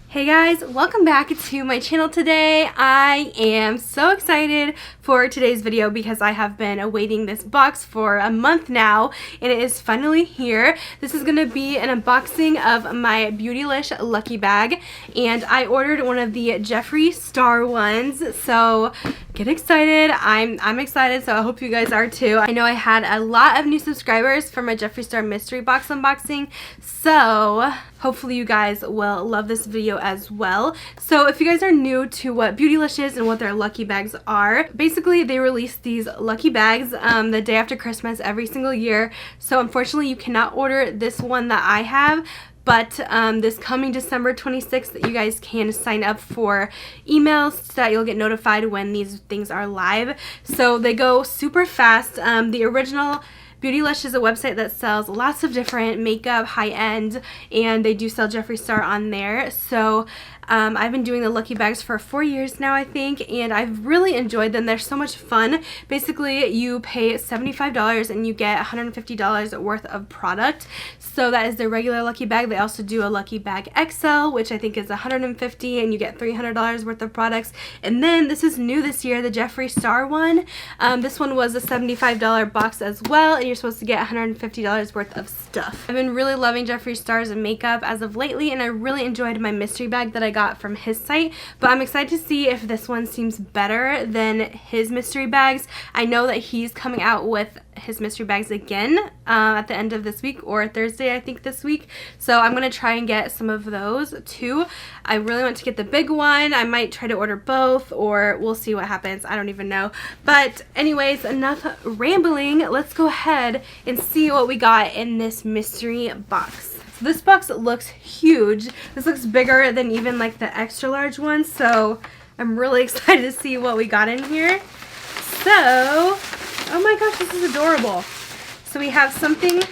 Hey guys, welcome back to my channel today. I am so excited for today's video because I have been awaiting this box for a month now and it is finally here. This is going to be an unboxing of my Beautylish Lucky Bag and I ordered one of the Jeffree star ones, so get excited. I'm excited, so I hope you guys are too. I know I had a lot of new subscribers for my Jeffree Star mystery box unboxing, so hopefully you guys will love this video as well. So if you guys are new to what Beautylish is and what their lucky bags are, basically they release these lucky bags the day after Christmas every single year. So unfortunately you cannot order this one that I have, but this coming December 26th, you guys can sign up for emails so that you'll get notified when these things are live. So they go super fast. The original Beautylish is a website that sells lots of different makeup, high-end, and they do sell Jeffree Star on there. So I've been doing the lucky bags for 4 years now, I think, and I've really enjoyed them. They're so much fun. Basically, you pay $75 and you get $150 worth of product. So that is their regular lucky bag. They also do a lucky bag XL, which I think is $150, and you get $300 worth of products. And then this is new this year, the Jeffree Star one. This one was a $75 box as well, and you're supposed to get $150 worth of stuff. I've been really loving Jeffree Star's makeup as of lately, and I really enjoyed my mystery bag that I got from his site, but I'm excited to see if this one seems better than his mystery bags. I know that he's coming out with his mystery bags again at the end of this week, or Thursday I think this week, so I'm gonna try and get some of those too. I really want to get the big one. I might try to order both, or we'll see what happens. I don't even know. But anyways, enough rambling. Let's go ahead and see what we got in this mystery box. So this box looks huge. This looks bigger than even like the extra large one, so I'm really excited to see what we got in here. So, oh my gosh, this is adorable. So we have something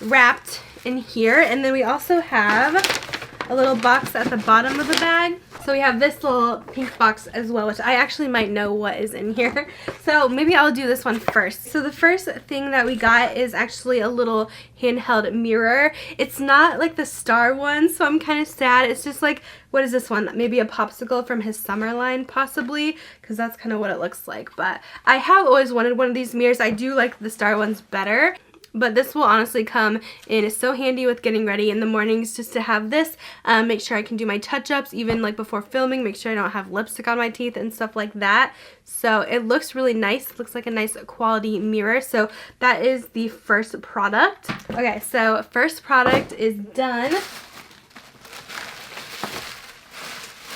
wrapped in here, and then we also have a little box at the bottom of the bag. So we have this little pink box as well, which I actually might know what is in here. So maybe I'll do this one first. So the first thing that we got is actually a little handheld mirror. It's not like the star one, so I'm kind of sad. It's just like, what is this one? Maybe a popsicle from his summer line, possibly, because that's kind of what it looks like. But I have always wanted one of these mirrors. I do like the star ones better, but this will honestly come in so handy with getting ready in the mornings, just to have this. Make sure I can do my touch-ups even like before filming, make sure I don't have lipstick on my teeth and stuff like that. So it looks really nice. It looks like a nice quality mirror. So that is the first product. Okay, so first product is done.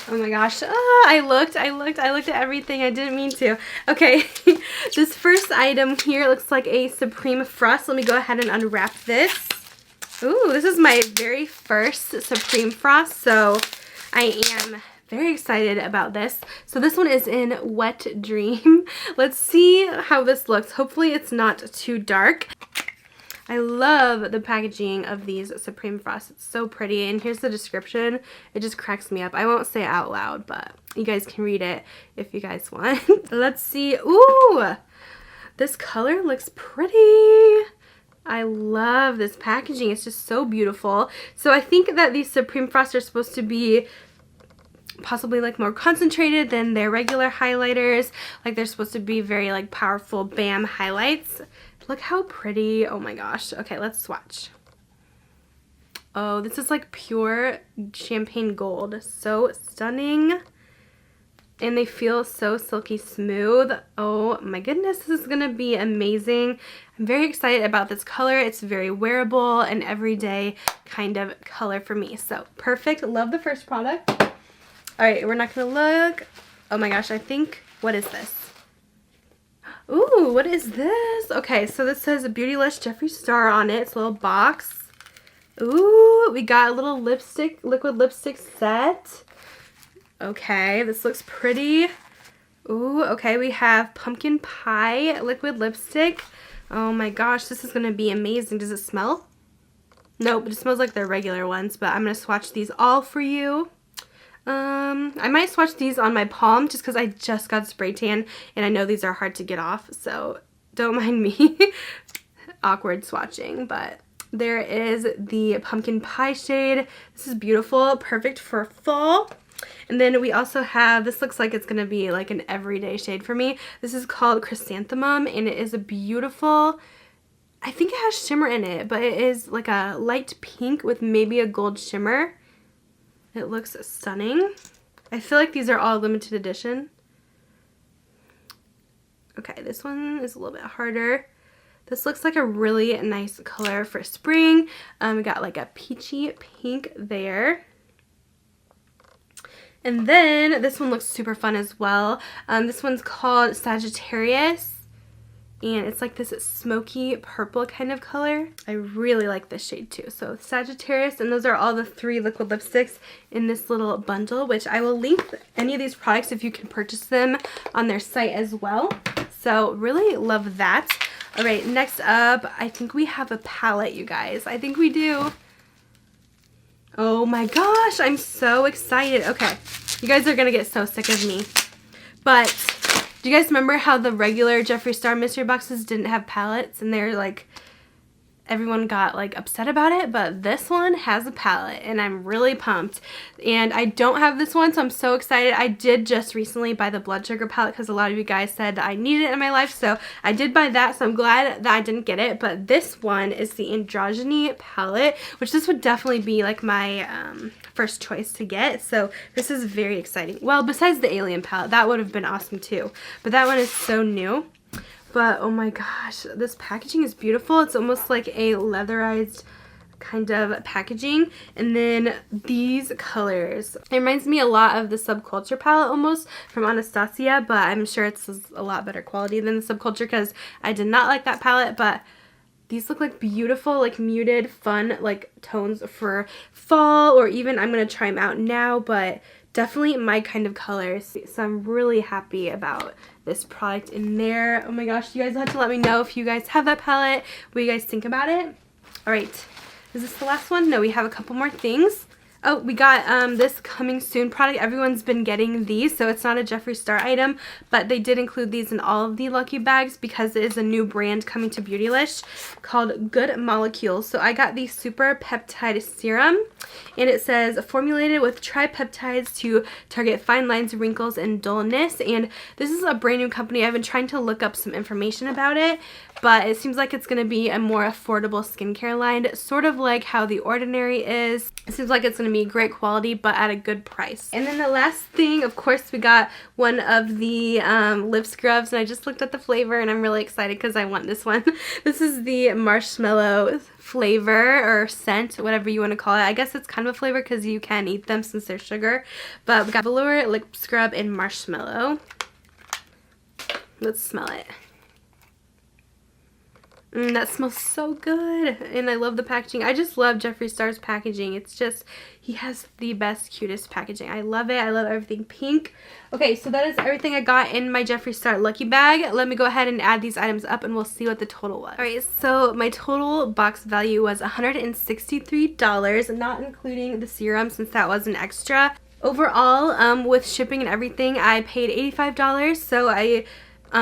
Oh my gosh, I looked at everything. I didn't mean to. Okay, this first item here looks like a Supreme Frost. Let me go ahead and unwrap this. Ooh, this is my very first Supreme Frost, so I am very excited about this. So this one is in Wet Dream. Let's see how this looks. Hopefully it's not too dark. I love the packaging of these Supreme Frost. It's so pretty, and here's the description. It just cracks me up. I won't say it out loud, but you guys can read it if you guys want. Let's see. Ooh, this color looks pretty. I love this packaging. It's just so beautiful. So I think that these Supreme Frost are supposed to be possibly like more concentrated than their regular highlighters. Like they're supposed to be very like powerful bam highlights. Look how pretty. Oh my gosh. Okay, let's swatch. Oh, this is like pure champagne gold. So stunning. And they feel so silky smooth. Oh my goodness, this is gonna be amazing. I'm very excited about this color. It's very wearable and everyday kind of color for me. So perfect. Love the first product. All right, we're not gonna look. Oh my gosh, I think, what is this? Ooh, what is this? Okay, so this says Beautylish Jeffree Star on it. It's a little box. Ooh, we got a little lipstick, liquid lipstick set. Okay, this looks pretty. Ooh, okay, we have pumpkin pie liquid lipstick. Oh my gosh, this is gonna be amazing. Does it smell? Nope, it smells like their regular ones, but I'm gonna swatch these all for you. I might swatch these on my palm just because I just got spray tan and I know these are hard to get off, so don't mind me. Awkward swatching, but There is the pumpkin pie shade. This is beautiful, perfect for fall. And then we also have, this looks like it's going to be like an everyday shade for me. This is called Chrysanthemum, and it is a beautiful, I think it has shimmer in it, but it is like a light pink with maybe a gold shimmer. It looks stunning. I feel like these are all limited edition. Okay, this one is a little bit harder. This looks like a really nice color for spring. We got like a peachy pink there. And then this one looks super fun as well. This one's called Sagittarius. And it's like this smoky purple kind of color. I really like this shade too. So Sagittarius, and those are all the 3 liquid lipsticks in this little bundle, which I will link any of these products if you can purchase them on their site as well. So really love that. All right, next up, I think we have a palette, you guys. I think we do. Oh my gosh, I'm so excited. Okay, you guys are gonna get so sick of me. But do you guys remember how the regular Jeffree Star mystery boxes didn't have palettes, and they're like, everyone got like upset about it? But this one has a palette, and I'm really pumped. And I don't have this one, so I'm so excited. I did just recently buy the blood sugar palette because a lot of you guys said that I needed it in my life, so I did buy that, so I'm glad that I didn't get it. But this one is the Androgyny Palette, which this would definitely be like my first choice to get, so this is very exciting. Well, besides the Alien palette, that would have been awesome too, but that one is so new. But oh my gosh, this packaging is beautiful. It's almost like a leatherized kind of packaging. And then these colors, it reminds me a lot of the Subculture palette almost from Anastasia, but I'm sure it's a lot better quality than the Subculture because I did not like that palette. But these look like beautiful, like muted, fun, like tones for fall, or even I'm going to try them out now, but definitely my kind of colors. So I'm really happy about this product in there. Oh my gosh, you guys have to let me know if you guys have that palette, what you guys think about it. All right, is this the last one? No, we have a couple more things. Oh, we got this coming soon product. Everyone's been getting these, so it's not a Jeffree Star item, but they did include these in all of the lucky bags because it is a new brand coming to Beautylish called Good Molecules. So I got the Super Peptide Serum, and it says formulated with tripeptides to target fine lines, wrinkles, and dullness. And this is a brand new company. I've been trying to look up some information about it, but it seems like it's going to be a more affordable skincare line, sort of like how The Ordinary is. It seems like it's going to be great quality, but at a good price. And then the last thing, of course, we got one of the lip scrubs, and I just looked at the flavor, and I'm really excited because I want this one. This is the marshmallow flavor or scent, whatever you want to call it. I guess it's kind of a flavor because you can eat them since they're sugar. But we got velour lip scrub in marshmallow. Let's smell it. That smells so good, and I love the packaging. I just love Jeffree Star's packaging. It's just, he has the best, cutest packaging. I love it. I love everything pink. Okay, so that is everything I got in my Jeffree Star lucky bag. Let me go ahead and add these items up, and we'll see what the total was. Alright, so my total box value was $163, not including the serum since that was an extra. Overall, with shipping and everything, I paid $85, so I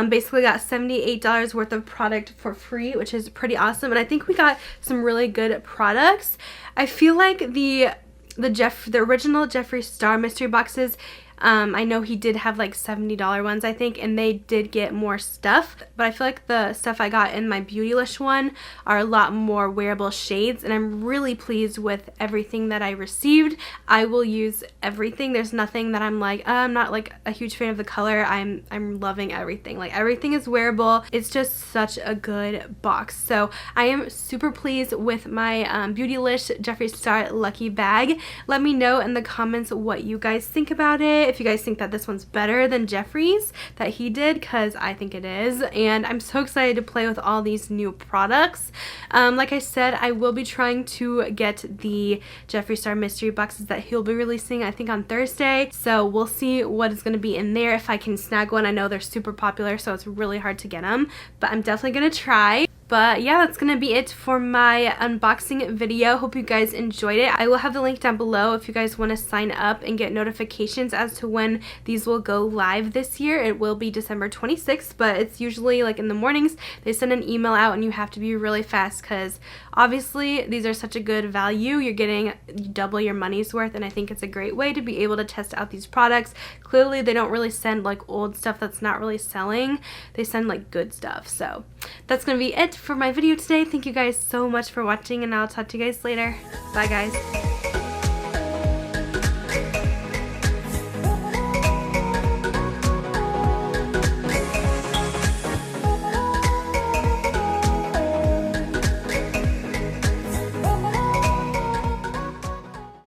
basically got $78 worth of product for free, which is pretty awesome. And I think we got some really good products. I feel like the original Jeffree Star mystery boxes, I know he did have like $70 ones, I think, and they did get more stuff, but I feel like the stuff I got in my Beautylish one are a lot more wearable shades, and I'm really pleased with everything that I received. I will use everything. There's nothing that I'm like, I'm not like a huge fan of the color. I'm loving everything. Like, everything is wearable. It's just such a good box. So I am super pleased with my Beautylish Jeffree Star lucky bag. Let me know in the comments what you guys think about it. If you guys think that this one's better than Jeffree's that he did, because I think it is, and I'm so excited to play with all these new products. Like I said, I will be trying to get the Jeffree Star mystery boxes that he'll be releasing, I think, on Thursday, so we'll see what is going to be in there, if I can snag one. I know they're super popular, so it's really hard to get them, but I'm definitely going to try. But yeah, that's gonna be it for my unboxing video. Hope you guys enjoyed it. I will have the link down below if you guys want to sign up and get notifications as to when these will go live this year. It will be December 26th, but it's usually like in the mornings. They send an email out and you have to be really fast because obviously these are such a good value. You're getting double your money's worth, and I think it's a great way to be able to test out these products. Clearly they don't really send like old stuff that's not really selling. They send like good stuff. So that's gonna be it for my video today. Thank you guys so much for watching, and I'll talk to you guys later. Bye guys.